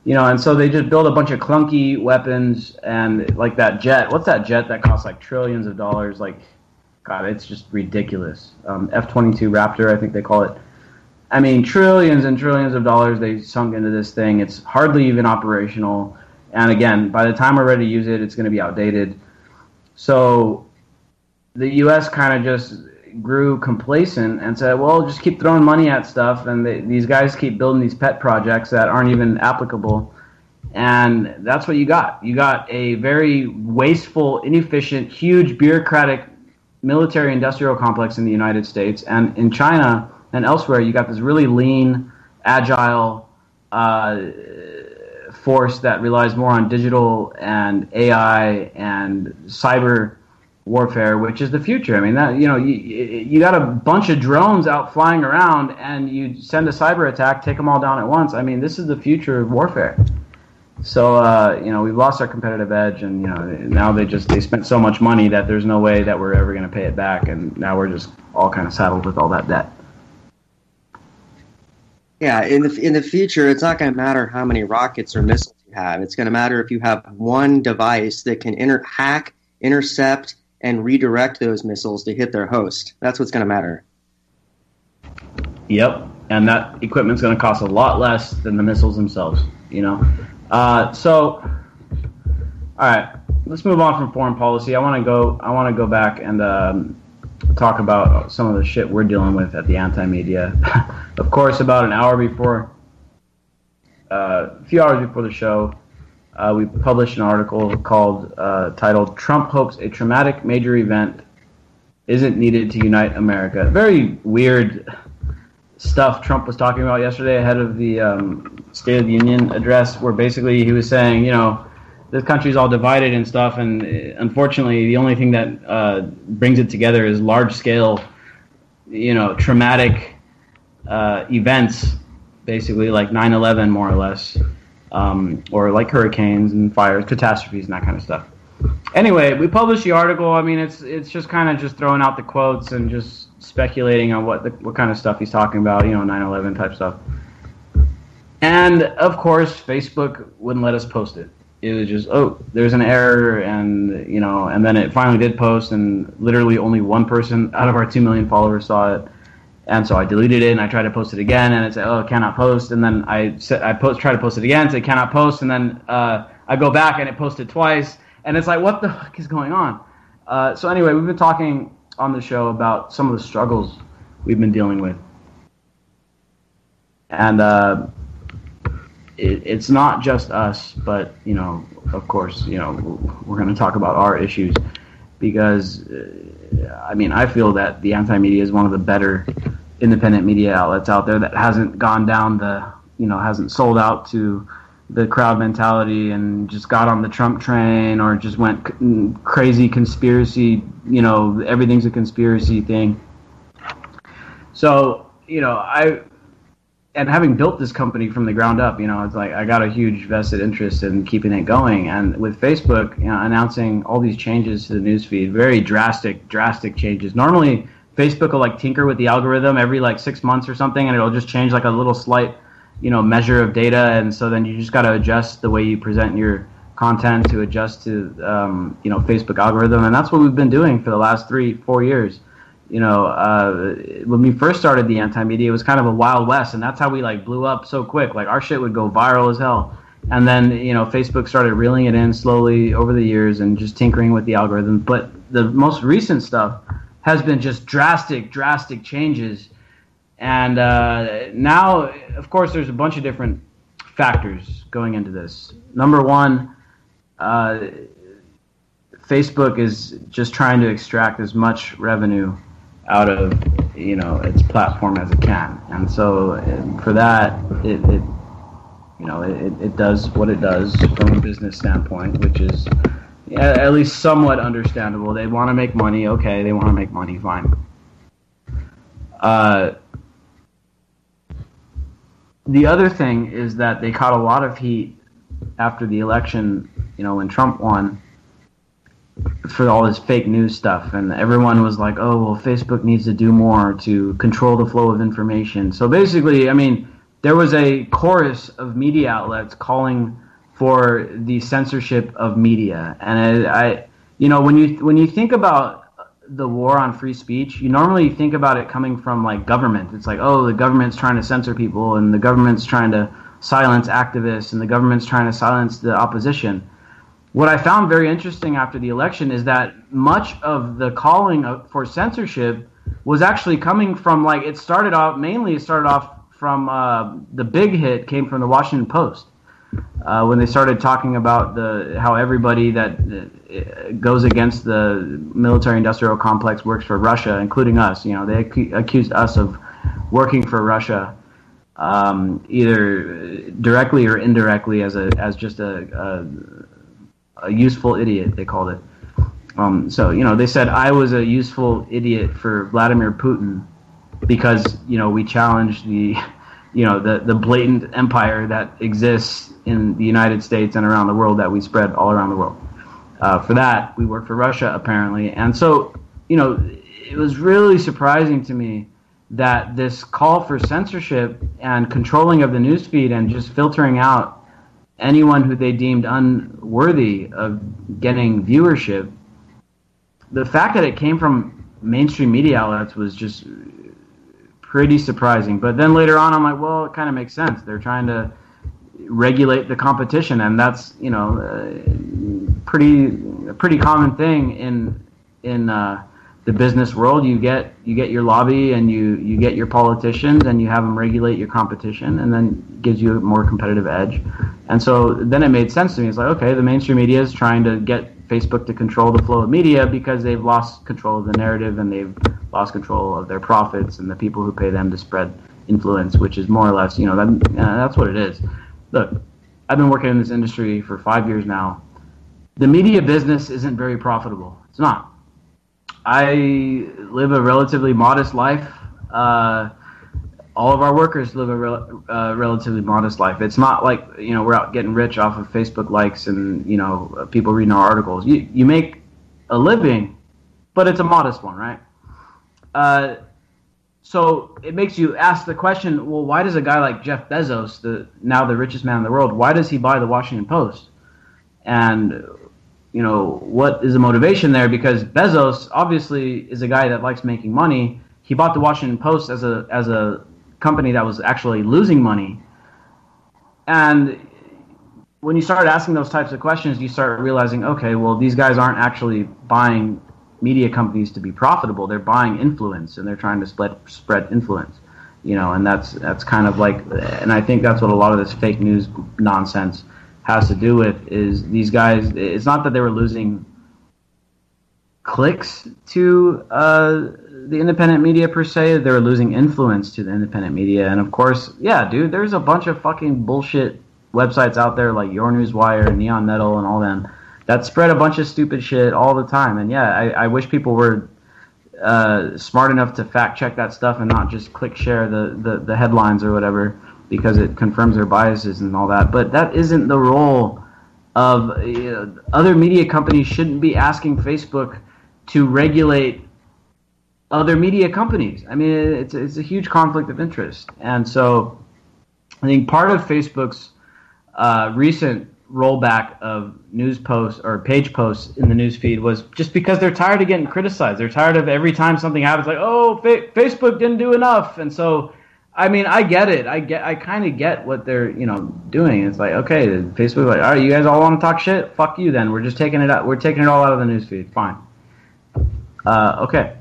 And so they just build a bunch of clunky weapons, and like that jet. What's that jet that costs like trillions of dollars? Like, God, it's just ridiculous. F-22 Raptor, I think they call it. I mean, trillions and trillions of dollars they sunk into this thing. It's hardly even operational. And again, by the time we're ready to use it, it's going to be outdated. So the U.S. kind of just grew complacent and said, well, just keep throwing money at stuff. And these guys keep building these pet projects that aren't even applicable. And that's what you got. You got a very wasteful, inefficient, huge bureaucratic military industrial complex in the United States. And in China and elsewhere, you got this really lean, agile force that relies more on digital and AI and cyber warfare, which is the future. I mean, that you got a bunch of drones out flying around, and you send a cyber attack, take them all down at once. I mean, this is the future of warfare. So we've lost our competitive edge, and now they spent so much money that there's no way that we're ever going to pay it back, and now we're just all kind of saddled with all that debt. Yeah, in the future, it's not going to matter how many rockets or missiles you have. It's going to matter if you have one device that can hack, intercept, and redirect those missiles to hit their host. That's what's going to matter. Yep, and that equipment's going to cost a lot less than the missiles themselves. So, all right, let's move on from foreign policy. I want to go back and talk about some of the shit we're dealing with at the anti-media. Of course, about a few hours before the show, we published an article titled "Trump Hopes a Traumatic Major Event Isn't Needed to Unite America." Very weird stuff Trump was talking about yesterday ahead of the State of the Union address, where basically he was saying, this country's all divided and stuff, and unfortunately the only thing that brings it together is large-scale, traumatic events, basically like 9/11 more or less, or like hurricanes and fires, catastrophes and that kind of stuff. Anyway, we published the article. I mean, it's just kind of just throwing out the quotes and just speculating on what kind of stuff he's talking about, 9/11 type stuff. And of course, Facebook wouldn't let us post it. It was just, there's an error, and and then it finally did post, and literally only one person out of our 2 million followers saw it. And so I deleted it, and I tried to post it again, and it said, it cannot post. And then I try to post it again, said cannot post, and then I go back and it posted twice, and it's like, what the fuck is going on? So anyway, we've been talking on the show about some of the struggles we've been dealing with. And it's not just us, but, of course, we're going to talk about our issues because, I feel that the anti-media is one of the better independent media outlets out there that hasn't gone down hasn't sold out to the crowd mentality and just got on the Trump train, or just went crazy conspiracy, everything's a conspiracy thing. So, and having built this company from the ground up, it's like I got a huge vested interest in keeping it going. And with Facebook, announcing all these changes to the newsfeed, very drastic changes. Normally, Facebook will tinker with the algorithm every 6 months or something, and it'll just change a little slight, measure of data. And so then you just got to adjust the way you present your content to adjust to, Facebook algorithm. And that's what we've been doing for the last 3-4 years. When we first started the anti-media, it was kind of a wild west, and that's how we blew up so quick. Our shit would go viral as hell. And then, Facebook started reeling it in slowly over the years and just tinkering with the algorithm. But the most recent stuff has been just drastic changes. And now, of course, there's a bunch of different factors going into this. Number one, Facebook is just trying to extract as much revenue out of its platform as it can, and so for that it does what it does from a business standpoint, which is at least somewhat understandable. They want to make money, okay, they want to make money, fine. The other thing is that they caught a lot of heat after the election, when Trump won, for all this fake news stuff, and everyone was like, oh, well, Facebook needs to do more to control the flow of information. So basically, there was a chorus of media outlets calling for the censorship of media. And when you think about the war on free speech, you normally think about it coming from government. It's oh, the government's trying to censor people, and the government's trying to silence activists, and the government's trying to silence the opposition. What I found very interesting after the election is that much of the calling for censorship was actually coming from, it started off from the big hit came from the Washington Post, when they started talking about how everybody that goes against the military-industrial complex works for Russia, including us. They accused us of working for Russia, either directly or indirectly as just a useful idiot, they called it. So they said I was a useful idiot for Vladimir Putin because we challenged the blatant empire that exists in the United States and around the world, that we spread all around the world. For that, we work for Russia, apparently. And so it was really surprising to me that this call for censorship and controlling of the newsfeed and just filtering out anyone who they deemed unworthy of getting viewership, the fact that it came from mainstream media outlets was just pretty surprising. But then later on, I'm like, well, it kind of makes sense. They're trying to regulate the competition, and that's a pretty common thing in the business world. You get your lobby, and you get your politicians, and you have them regulate your competition, and then gives you a more competitive edge. And so then it made sense to me. It's okay, the mainstream media is trying to get Facebook to control the flow of media because they've lost control of the narrative, and they've lost control of their profits and the people who pay them to spread influence, which is more or less, that's what it is. Look, I've been working in this industry for 5 years now. The media business isn't very profitable. It's not. I live a relatively modest life. All of our workers live a relatively modest life. It's not like, we're out getting rich off of Facebook likes and, people reading our articles. You make a living, but it's a modest one, right? So it makes you ask the question, well, why does a guy like Jeff Bezos, now the richest man in the world, why does he buy the Washington Post? And what is the motivation there? Because Bezos obviously is a guy that likes making money. He bought the Washington Post as a company that was actually losing money. And when you start asking those types of questions, you start realizing, okay, well, these guys aren't actually buying media companies to be profitable. They're buying influence, and they're trying to spread influence. And that's kind of and I think that's what a lot of this fake news nonsense has to do with, is these guys, it's not that they were losing clicks to the independent media per se, they were losing influence to the independent media. And of course, yeah, dude, there's a bunch of fucking bullshit websites out there like Your Newswire, Neon Metal, and all them that spread a bunch of stupid shit all the time. And yeah, I wish people were smart enough to fact check that stuff and not just click share the headlines or whatever, because it confirms their biases and all that. But that isn't the role of other media companies. Shouldn't be asking Facebook to regulate other media companies. I mean, it's a huge conflict of interest. And so I think part of Facebook's recent rollback of news posts or page posts in the news feed was just because they're tired of getting criticized. They're tired of every time something happens, like, oh, Facebook didn't do enough. And so, I mean, I get it. I kind of get what they're, doing. It's like, okay, Facebook, like, all right, you guys all want to talk shit? Fuck you then. We're just taking it out. We're taking it all out of the news feed. Fine. Okay.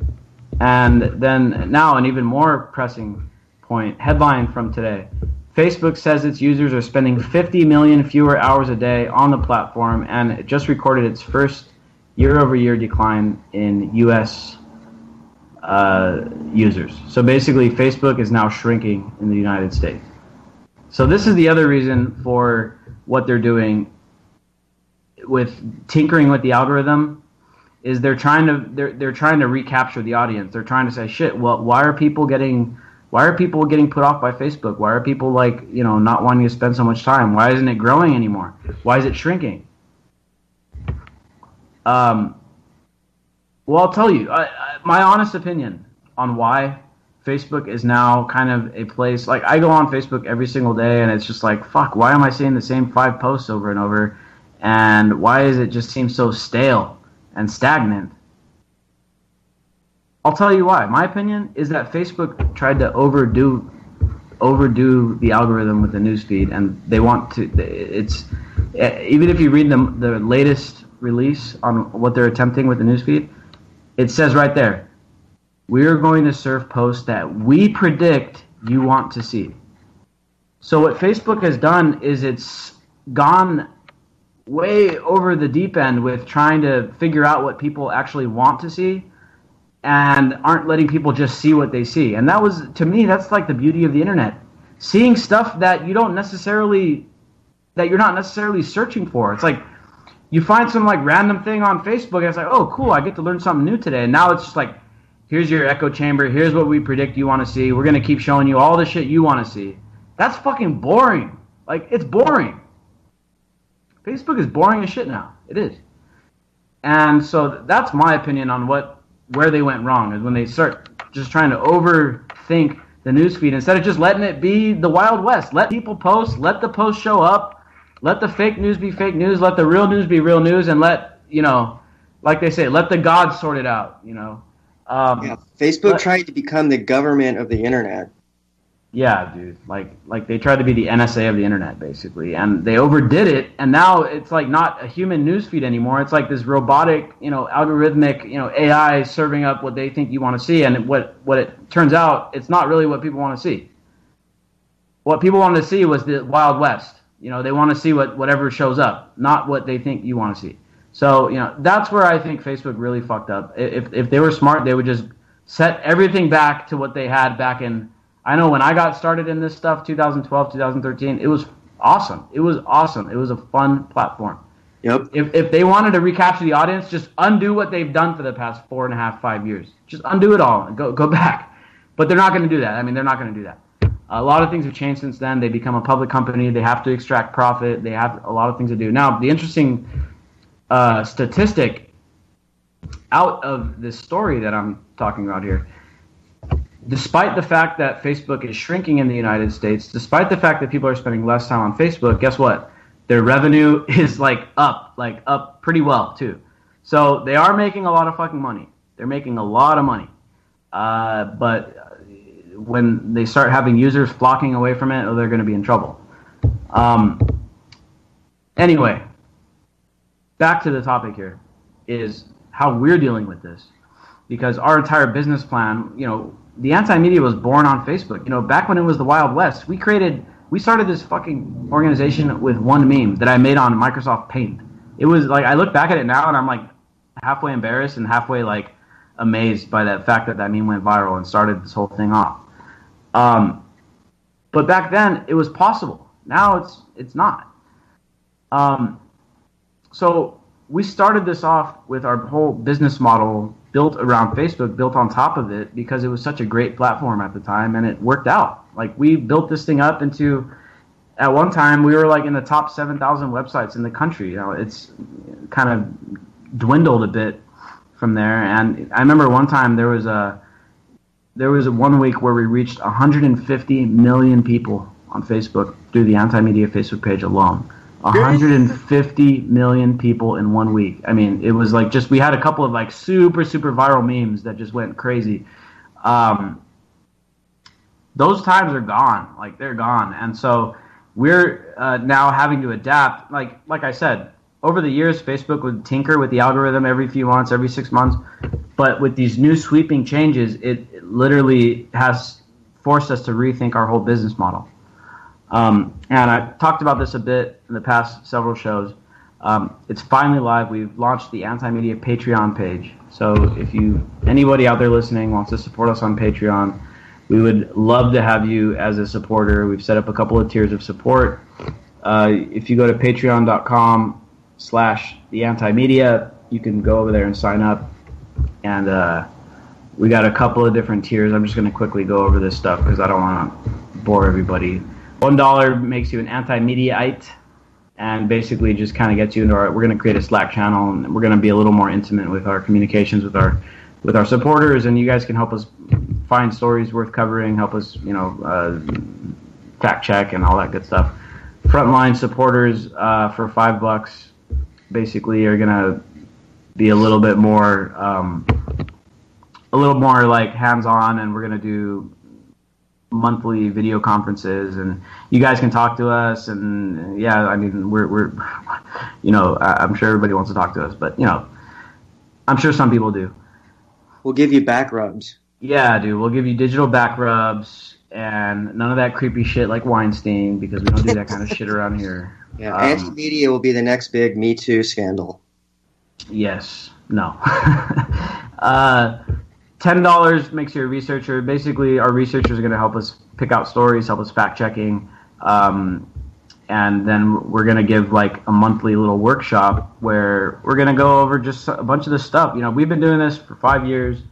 And then now an even more pressing point, headline from today. Facebook says its users are spending 50 million fewer hours a day on the platform, and it just recorded its first year-over-year decline in U.S. Users. So basically, Facebook is now shrinking in the United States. So this is the other reason for what they're doing with tinkering with the algorithm, is they're trying to recapture the audience. They're trying to say, shit, well, why are people getting put off by Facebook? Why are people not wanting to spend so much time? Why isn't it growing anymore? Why is it shrinking? Well, I'll tell you, my honest opinion on why Facebook is now kind of a place. Like, I go on Facebook every single day, and it's just like, fuck, why am I seeing the same 5 posts over and over? And why does it just seem so stale and stagnant? I'll tell you why. My opinion is that Facebook tried to overdo the algorithm with the newsfeed, and they want to. It's even if you read the latest release on what they're attempting with the newsfeed, it says right there, we're going to serve posts that we predict you want to see. So what Facebook has done is it's gone way over the deep end with trying to figure out what people actually want to see, and aren't letting people just see what they see. And that was, to me, that's like the beauty of the internet. Seeing stuff that you're not necessarily searching for. It's like you find some like random thing on Facebook, and it's like, oh, cool, I get to learn something new today. And now it's just like, here's your echo chamber, here's what we predict you want to see. We're going to keep showing you all the shit you want to see. That's fucking boring. Like, it's boring. Facebook is boring as shit now. It is. And so that's my opinion on where they went wrong, is when they start just trying to overthink the newsfeed instead of just letting it be the Wild West. Let people post, let the post show up, let the fake news be fake news, let the real news be real news, and let, like they say, let the gods sort it out, Facebook tried to become the government of the internet. Yeah, dude. Like they tried to be the NSA of the internet, basically, and they overdid it. And now it's like not a human newsfeed anymore. It's like this robotic, algorithmic, AI serving up what they think you want to see. And what it turns out, it's not really what people want to see. What people wanted to see was the Wild West. They want to see whatever shows up, not what they think you want to see. So that's where I think Facebook really fucked up. If they were smart, they would just set everything back to what they had back in. I know when I got started in this stuff, 2012, 2013, it was awesome. It was awesome. It was a fun platform. Yep. If they wanted to recapture the audience, just undo what they've done for the past 4.5, 5 years. Just undo it all and go back. But they're not going to do that. I mean, they're not going to do that. A lot of things have changed since then. They become a public company. They have to extract profit. They have a lot of things to do. Now, the interesting statistic out of this story that I'm talking about here, despite the fact that Facebook is shrinking in the United States, despite the fact that people are spending less time on Facebook, guess what? Their revenue is up pretty well too. So they are making a lot of fucking money. They're making a lot of money. But when they start having users flocking away from it, they're going to be in trouble. Anyway, back to the topic here is how we're dealing with this. Because our entire business plan, the anti-media was born on Facebook. Back when it was the Wild West, we started this fucking organization with one meme that I made on Microsoft Paint. It was like, I look back at it now and I'm like halfway embarrassed and halfway like amazed by that fact that meme went viral and started this whole thing off. But back then it was possible. Now it's not. So we started this off with our whole business model built around Facebook, built on top of it, because it was such a great platform at the time, and it worked out. Like, we built this thing up into, at one time, we were like in the top 7,000 websites in the country. You know, it's kind of dwindled a bit from there. And I remember one time there was a 1 week where we reached 150 million people on Facebook through the Anti-Media Facebook page alone. 150 million people in 1 week. I mean, it was like we had a couple of like super, super viral memes that just went crazy. Those times are gone. Like, they're gone. And so we're now having to adapt. Like I said, over the years, Facebook would tinker with the algorithm every few months, every 6 months. But with these new sweeping changes, it literally has forced us to rethink our whole business model. And I talked about this a bit in the past several shows. It's finally live. We've launched the Anti-Media Patreon page. So if anybody out there listening wants to support us on Patreon, we would love to have you as a supporter. We've set up a couple of tiers of support. If you go to patreon.com/theantimedia, you can go over there and sign up. And we got a couple of different tiers. I'm just going to quickly go over this stuff because I don't want to bore everybody. $1 makes you an anti-mediaite, and basically just kind of gets you into we're going to create a Slack channel, and we're going to be a little more intimate with our communications with our supporters, and you guys can help us find stories worth covering, help us, fact check and all that good stuff. Frontline supporters for $5 basically are going to be a little more like hands-on, and we're going to do monthly video conferences, and you guys can talk to us. And yeah, I mean, we're I'm sure everybody wants to talk to us, but I'm sure some people do. We'll give you back rubs. Yeah, dude, we'll give you digital back rubs and none of that creepy shit like Weinstein, because we don't do that kind of shit around here. Yeah, Anti-Media will be the next big Me Too scandal. Yes. No. $10 makes you a researcher. Basically, our researchers are going to help us pick out stories, help us fact-checking, and then we're going to give like a monthly little workshop where we're going to go over just a bunch of this stuff. We've been doing this for 5 years,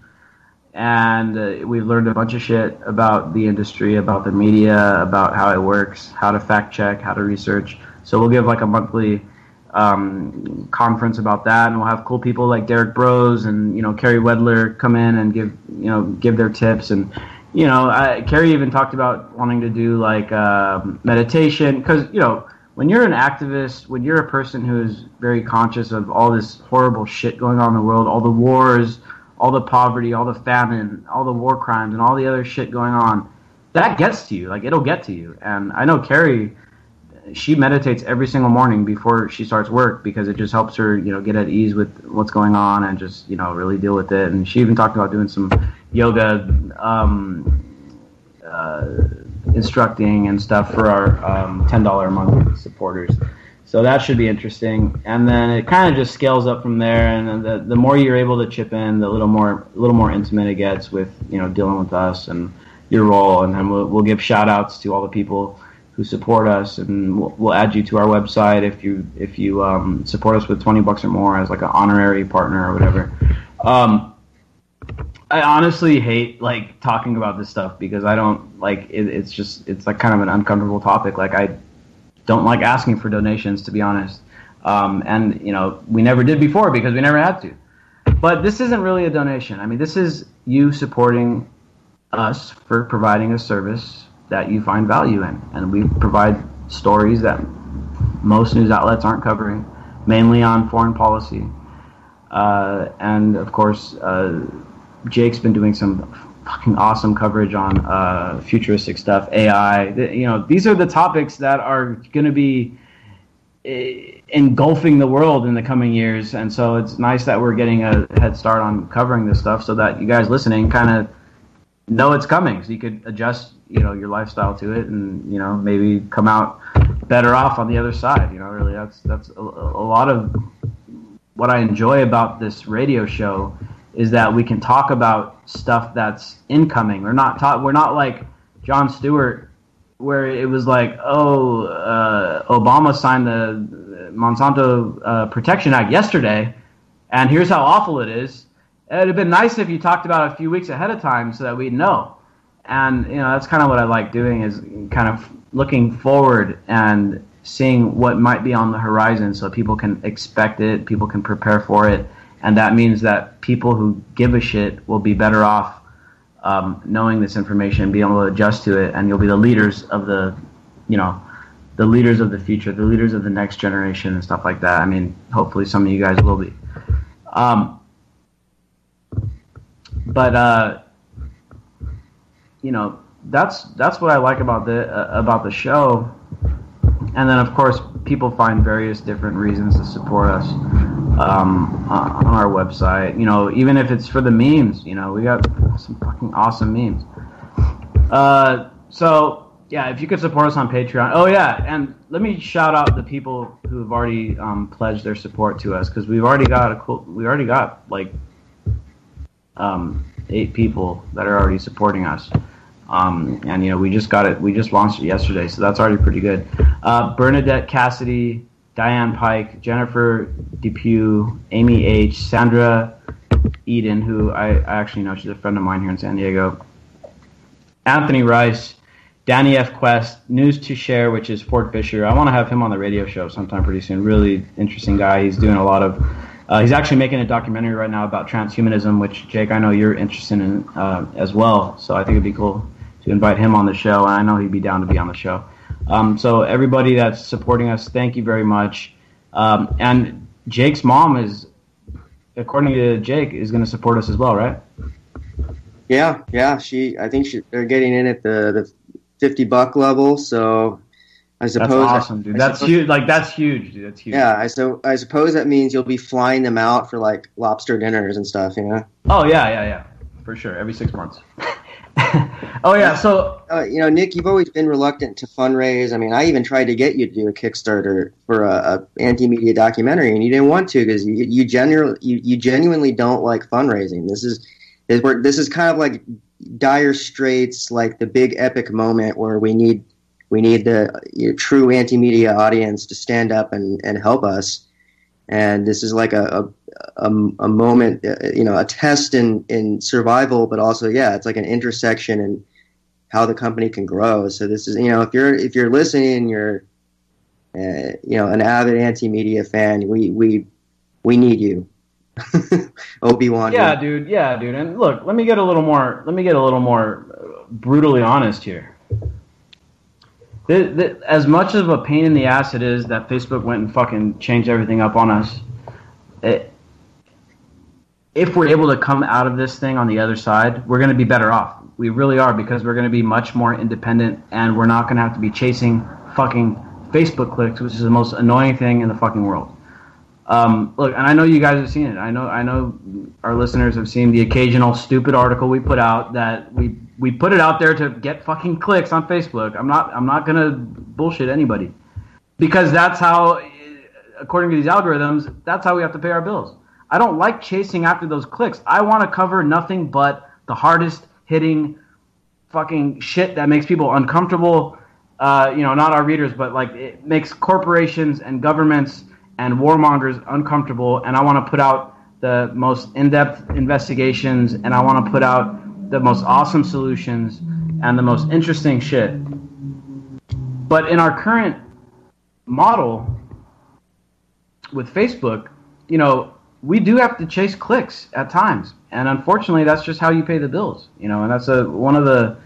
and we've learned a bunch of shit about the industry, about the media, about how it works, how to fact-check, how to research. So we'll give like a monthly conference about that, and we'll have cool people like Derek Bros and Carrie Wedler come in and give their tips. And Carrie even talked about wanting to do like meditation, because when you're an activist, when you're a person who's very conscious of all this horrible shit going on in the world, all the wars, all the poverty, all the famine, all the war crimes, and all the other shit going on, that gets to you. Like, it'll get to you. And I know Carrie, she meditates every single morning before she starts work, because it just helps her, get at ease with what's going on and just, really deal with it. And she even talked about doing some yoga instructing and stuff for our $10 a month supporters. So that should be interesting. And then it kind of just scales up from there. And the more you're able to chip in, the little more intimate it gets with, dealing with us and your role. And then we'll give shout outs to all the people who support us, and we'll add you to our website if you support us with $20 or more as like an honorary partner or whatever. I honestly hate like talking about this stuff because I don't like it. It's like kind of an uncomfortable topic. Like, I don't like asking for donations, to be honest. And we never did before because we never had to. But this isn't really a donation. I mean, this is you supporting us for providing a service that you find value in, and we provide stories that most news outlets aren't covering, mainly on foreign policy. And of course, Jake's been doing some fucking awesome coverage on futuristic stuff, AI. These are the topics that are going to be engulfing the world in the coming years, and so it's nice that we're getting a head start on covering this stuff so that you guys listening kind of know it's coming, so you could adjust your lifestyle to it, and maybe come out better off on the other side. Really, that's a lot of what I enjoy about this radio show, is that we can talk about stuff that's incoming. We're not like Jon Stewart where it was like, Obama signed the Monsanto Protection Act yesterday, and here's how awful it is. It'd have been nice if you talked about it a few weeks ahead of time so that we'd know. And, that's kind of what I like doing, is kind of looking forward and seeing what might be on the horizon so people can expect it, people can prepare for it. And that means that people who give a shit will be better off knowing this information and being able to adjust to it. And you'll be the leaders of the leaders of the future, the leaders of the next generation and stuff like that. I mean, hopefully some of you guys will be. That's what I like about the show. And then, of course, people find various different reasons to support us on our website. Even if it's for the memes, we got some fucking awesome memes. So, yeah, if you could support us on Patreon. Oh, yeah, and let me shout out the people who have already pledged their support to us, because we already got like 8 people that are already supporting us. And we just launched it yesterday, so that's already pretty good. Bernadette Cassidy, Diane Pike, Jennifer Depew, Amy H, Sandra Eden, who I actually know, she's a friend of mine here in San Diego, Anthony Rice, Danny F. Quest, News to Share, which is Ford Fisher. I want to have him on the radio show sometime pretty soon. Really interesting guy. He's doing a lot of he's actually making a documentary right now about transhumanism, which, Jake, I know you're interested in as well. So I think it'd be cool to invite him on the show, and I know he'd be down to be on the show. So everybody that's supporting us, thank you very much. And Jake's mom is, according to Jake, is going to support us as well, right? Yeah. I think they're getting in at the $50 level. So I suppose that's awesome, dude. That's huge. Like, that's huge, dude. That's huge. Yeah. I suppose that means you'll be flying them out for like lobster dinners and stuff. Oh yeah, for sure. Every 6 months. Oh yeah, so Nick, you've always been reluctant to fundraise. I mean, I even tried to get you to do a Kickstarter for a anti-media documentary, and you didn't want to because you genuinely don't like fundraising. This is kind of like dire straits, like the big epic moment where we need the true anti-media audience to stand up and help us. And this is like a moment, a test in survival, but also, it's like an intersection in how the company can grow. So this is, if you're listening, you're, an avid anti-media fan, we need you. Obi-Wan. Yeah, dude. And look, let me get a little more brutally honest here. As much of a pain in the ass it is that Facebook went and fucking changed everything up on us, if we're able to come out of this thing on the other side, we're going to be better off. We really are, because we're going to be much more independent, and we're not going to have to be chasing fucking Facebook clicks, which is the most annoying thing in the fucking world. Look, and I know you guys have seen it. I know our listeners have seen the occasional stupid article we put out that we put it out there to get fucking clicks on Facebook. I'm not gonna bullshit anybody, because that's how, according to these algorithms, that's how we have to pay our bills. I don't like chasing after those clicks. I want to cover nothing but the hardest hitting fucking shit that makes people uncomfortable. Not our readers, but like it makes corporations and governments and warmongers uncomfortable. And I want to put out the most in-depth investigations, and I want to put out the most awesome solutions and the most interesting shit. But in our current model with Facebook, we do have to chase clicks at times, and unfortunately, that's just how you pay the bills. And that's one of the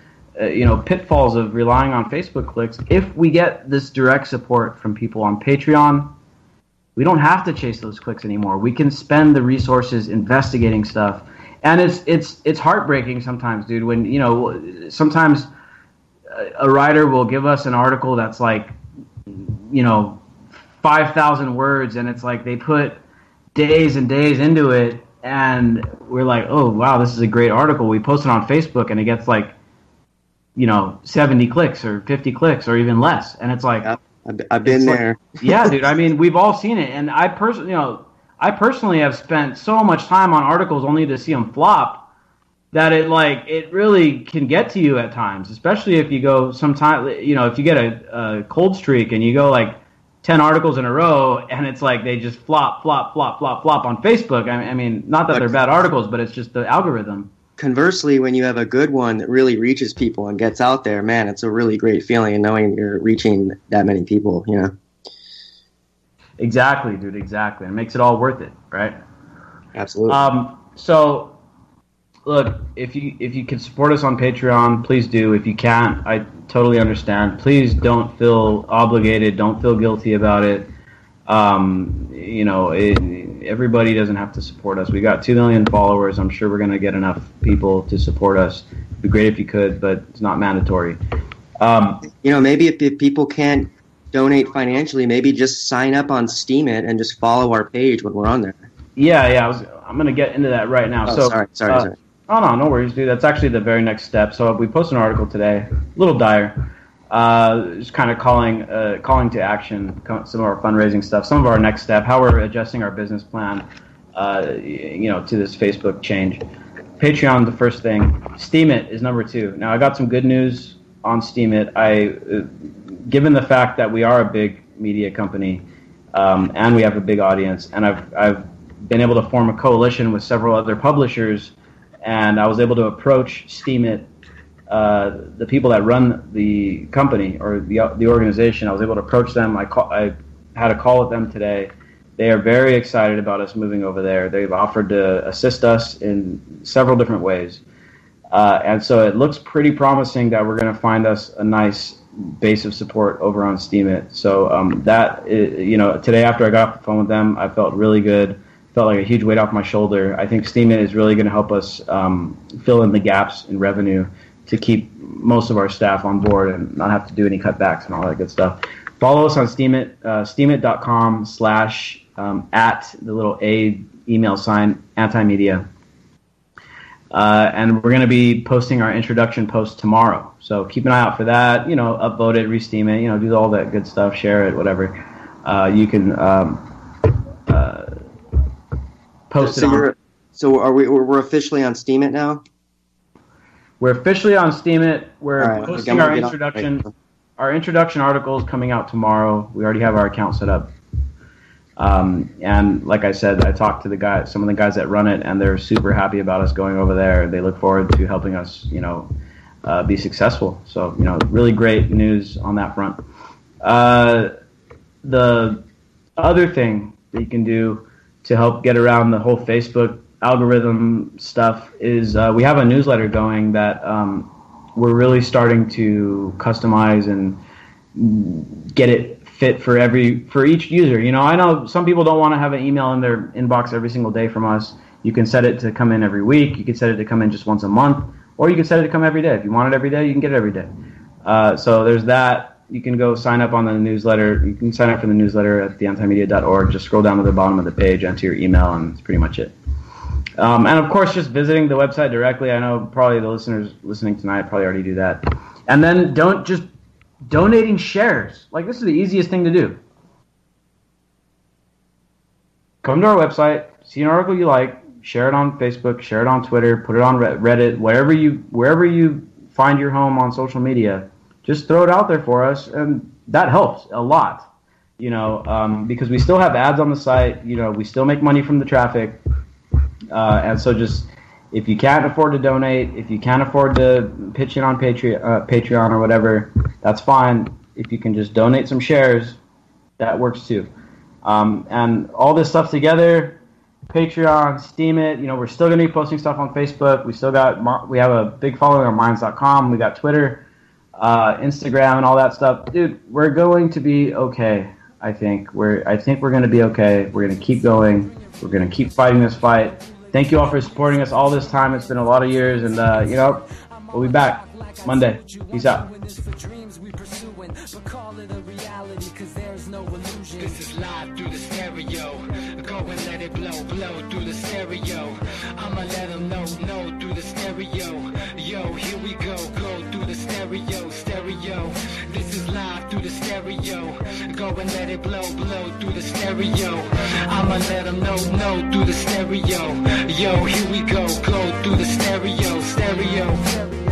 pitfalls of relying on Facebook clicks. If we get this direct support from people on Patreon, we don't have to chase those clicks anymore. We can spend the resources investigating stuff, and it's heartbreaking sometimes, dude. When sometimes a writer will give us an article that's like 5,000 words, and it's like they put days and days into it, and we're like, oh wow, this is a great article. We post it on Facebook, and it gets like 70 clicks or 50 clicks or even less, and it's like, I've been there. Yeah, dude. I mean, we've all seen it, and I personally have spent so much time on articles only to see them flop. that it really can get to you at times, especially if you go if you get a cold streak and you go like 10 articles in a row and it's like they just flop on Facebook. I mean, not that they're bad articles, but it's just the algorithm. Conversely, when you have a good one that really reaches people and gets out there, man, it's a really great feeling knowing you're reaching that many people, Exactly, dude, exactly. It makes it all worth it, right? Absolutely. So, look, if you can support us on Patreon, please do. If you can't, I totally understand. Please don't feel obligated. Don't feel guilty about it. Everybody doesn't have to support us. We got 2 million followers. I'm sure we're going to get enough people to support us. It'd be great if you could, but it's not mandatory. Maybe if people can't donate financially, maybe just sign up on Steemit and just follow our page when we're on there. Yeah. I'm going to get into that right now. Sorry. Oh, no worries, dude. That's actually the very next step. So we posted an article today, a little dire, just kind of calling to action some of our fundraising stuff, some of our next step, how we're adjusting our business plan, to this Facebook change. Patreon, the first thing. Steemit is number 2. Now, I got some good news on Steemit. Given the fact that we are a big media company and we have a big audience, and I've been able to form a coalition with several other publishers, and I was able to approach Steemit, the people that run the company or the organization. I was able to approach them. I had a call with them today. They are very excited about us moving over there. They've offered to assist us in several different ways. And so it looks pretty promising that we're going to find us a nice base of support over on Steemit. So today after I got off the phone with them, I felt really good. Felt like a huge weight off my shoulder. I think Steemit is really going to help us fill in the gaps in revenue to keep most of our staff on board and not have to do any cutbacks and all that good stuff. Follow us on Steemit, steemit.com/ at the little A email sign, anti-media. And we're going to be posting our introduction post tomorrow. So keep an eye out for that. Upvote it, re-steam it, do all that good stuff, share it, whatever. You can post it on. So we're officially on Steemit now? We're officially on Steemit. We're posting our introduction. Right. Our introduction article is coming out tomorrow. We already have our account set up. And like I said, I talked to some of the guys that run it, and they're super happy about us going over there. They look forward to helping us, be successful. So, really great news on that front. The other thing that you can do to help get around the whole Facebook algorithm stuff is we have a newsletter going that we're really starting to customize and get it fit for each user. I know some people don't want to have an email in their inbox every single day from us. You can set it to come in every week. You can set it to come in just once a month, or you can set it to come every day. If you want it every day, you can get it every day. So there's that. You can go sign up on the newsletter. You can sign up for the newsletter at theantimedia.org. Just scroll down to the bottom of the page, enter your email, and that's pretty much it. And of course, just visiting the website directly. I know probably the listeners listening tonight probably already do that. And then donating shares. Like, this is the easiest thing to do. Come to our website, see an article you like, share it on Facebook, share it on Twitter, put it on Reddit, wherever you find your home on social media. Just throw it out there for us, and that helps a lot. Because we still have ads on the site. We still make money from the traffic. And so just, if you can't afford to donate, if you can't afford to pitch in on Patreon or whatever, that's fine. If you can just donate some shares, that works too. And all this stuff together, Patreon, Steemit, we're still going to be posting stuff on Facebook. We have a big following on Minds.com. We got Twitter, Instagram, and all that stuff. Dude, we're going to be okay. I think we're going to be okay. We're going to keep going. We're going to keep fighting this fight. Thank you all for supporting us all this time. It's been a lot of years, and we'll be back Monday. Peace out. This is live through the stereo. Go and let it blow through the stereo. I'ma let them know through the stereo. Yo, here we go through the stereo. This is live. through the stereo. Go and let it blow, blow through the stereo. I'ma let them know, no, through the stereo. Yo, here we go, go through the stereo, stereo.